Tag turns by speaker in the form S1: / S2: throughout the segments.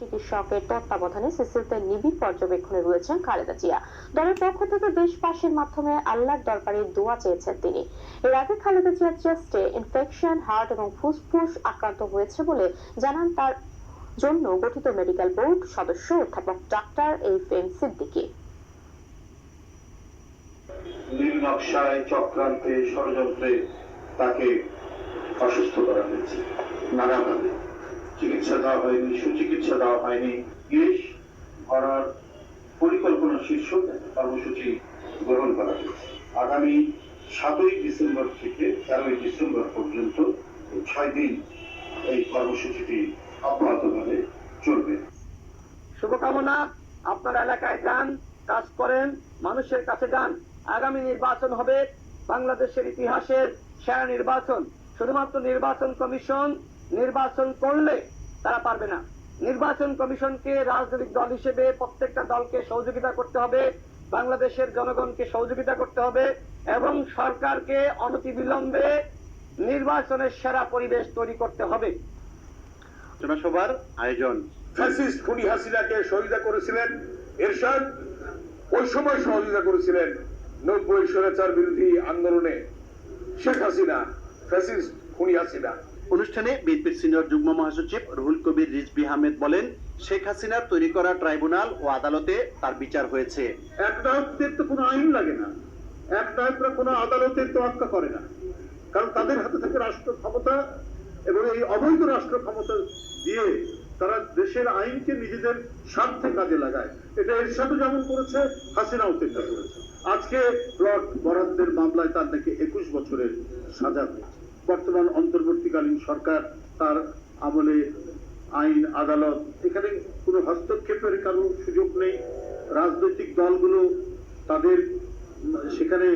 S1: চিকিৎসকের তত্ত্বাবধানে সিসিতে নিবিড় পর্যবেক্ষণে রয়েছেন খালেদা জিয়া। দলের পক্ষ থেকে দেশবাসীর মাধ্যমে আল্লাহর দরবারে দোয়া চেয়েছেন তিনি। এর আগে খালেদা জিয়ার চেস্টে ইনফেকশন, হার্ট এবং ফুসফুস আক্রান্ত হয়েছে বলে জানান তার জন্য গঠিত মেডিকেল বোর্ড সদস্য অধ্যাপক ডাক্তার এফএম সিদ্দিকী।
S2: নীল নকশায়, চক্রান্তে, ষড়যন্ত্রে তাকে অসুস্থ করা হয়েছে। নানাভাবে চিকিৎসা দেওয়া হয়নি, সুচিকিৎসা দেওয়া হয়নি। কেস ভরার পরিকল্পনা শীর্ষক কর্মসূচি গ্রহণ করা হয়েছে। আগামী 7ই ডিসেম্বর থেকে 13ই ডিসেম্বর পর্যন্ত 6 দিন এই কর্মসূচিটি অব্যাহতভাবে চলবে।
S3: শুভকামনা। আপনার এলাকায় যান, কাজ করেন, মানুষের কাছে যান। আগামী নির্বাচন হবে বাংলাদেশের ইতিহাসের সেরা নির্বাচন। শুধুমাত্র নির্বাচন কমিশন নির্বাচন করলে তারা পারবে না। নির্বাচন কমিশনকে রাজনৈতিক দল হিসেবে প্রত্যেকটা দলকে সহযোগিতা করতে হবে, বাংলাদেশের জনগণকে সহযোগিতা করতে হবে এবং সরকারকে অনতিবিলম্বে নির্বাচনের সেরা পরিবেশ তৈরি করতে হবে।
S4: জনসভার আয়োজন।
S5: ফ্যাসিস্ট খুনি হাসিনাকে সহযোগিতা করেছিলেন এরশাদ, ওই সময় সহযোগিতা করেছিলেন 90 স্বৈরাচার বিরোধী আন্দোলনে শেখ হাসিনা, ফ্যাসিস্ট খুনি হাসিনা।
S4: অনুষ্ঠানে বিএনপির সিনিয়র যুগ্ম মহাসচিব রুহুল কবির রিজভী আহমেদ বলেন, শেখ হাসিনার তৈরি করা ট্রাইব্যুনাল ও আদালতে তার বিচার হয়েছে।
S5: একনায়কদের তো কোনো আইন লাগে না, একনায়করা কোনো আদালতের তোয়াক্কা করে না, কারণ তাদের হাতে থাকে রাষ্ট্র ক্ষমতা এবং এই অবৈধ রাষ্ট্র ক্ষমতা দিয়ে তারা দেশের আইনকে নিজেদের স্বার্থে কাজে লাগায়। এটা এরশাদও যেমন করেছে, হাসিনাও তেমনি করেছে। আজকে প্লট বরাদ্দের মামলায় তার নাকি 21 বছরের সাজা হয়েছে। বর্তমান অন্তর্বর্তীকালীন সরকার তার আমলে আইন আদালত এখানে কোনো হস্তক্ষেপের কারো সুযোগ নেই। রাজনৈতিক দলগুলো তাদের সেখানে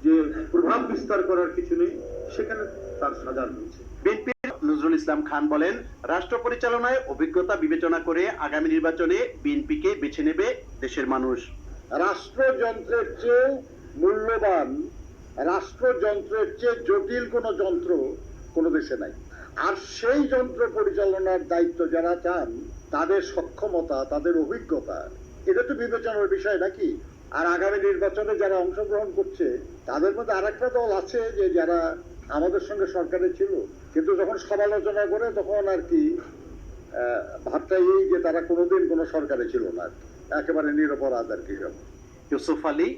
S5: যে প্রভাব বিস্তার করার কিছু নেই, সেখানে তার সাজা হয়েছে।
S4: বিএনপির নজরুল ইসলাম খান বলেন, রাষ্ট্র পরিচালনায় অভিজ্ঞতা বিবেচনা করে আগামী নির্বাচনে বিএনপিকে বেছে নেবে দেশের মানুষ।
S5: রাষ্ট্রযন্ত্রের চেয়ে মূল্যবান, রাষ্ট্রযন্ত্রের চেয়ে জটিল কোনো যন্ত্র কোনো দেশে নাই। আর সেই যন্ত্র পরিচালনার দায়িত্ব যারা চান, তাদের সক্ষমতা, তাদের অভিজ্ঞতা, এটা তো বিবেচনার বিষয় নাকি। আর আগামী নির্বাচনে যারা অংশগ্রহণ করছে তাদের মধ্যে আরেকটা দল আছে যে যারা আমাদের সঙ্গে সরকারে ছিল, কিন্তু যখন সমালোচনা করে তখন আর কি ভাবটা এই যে তারা কোনোদিন কোনো সরকারে ছিল না, একেবারে নিরপরাধ আর কি।
S4: ইউসুফ আলী।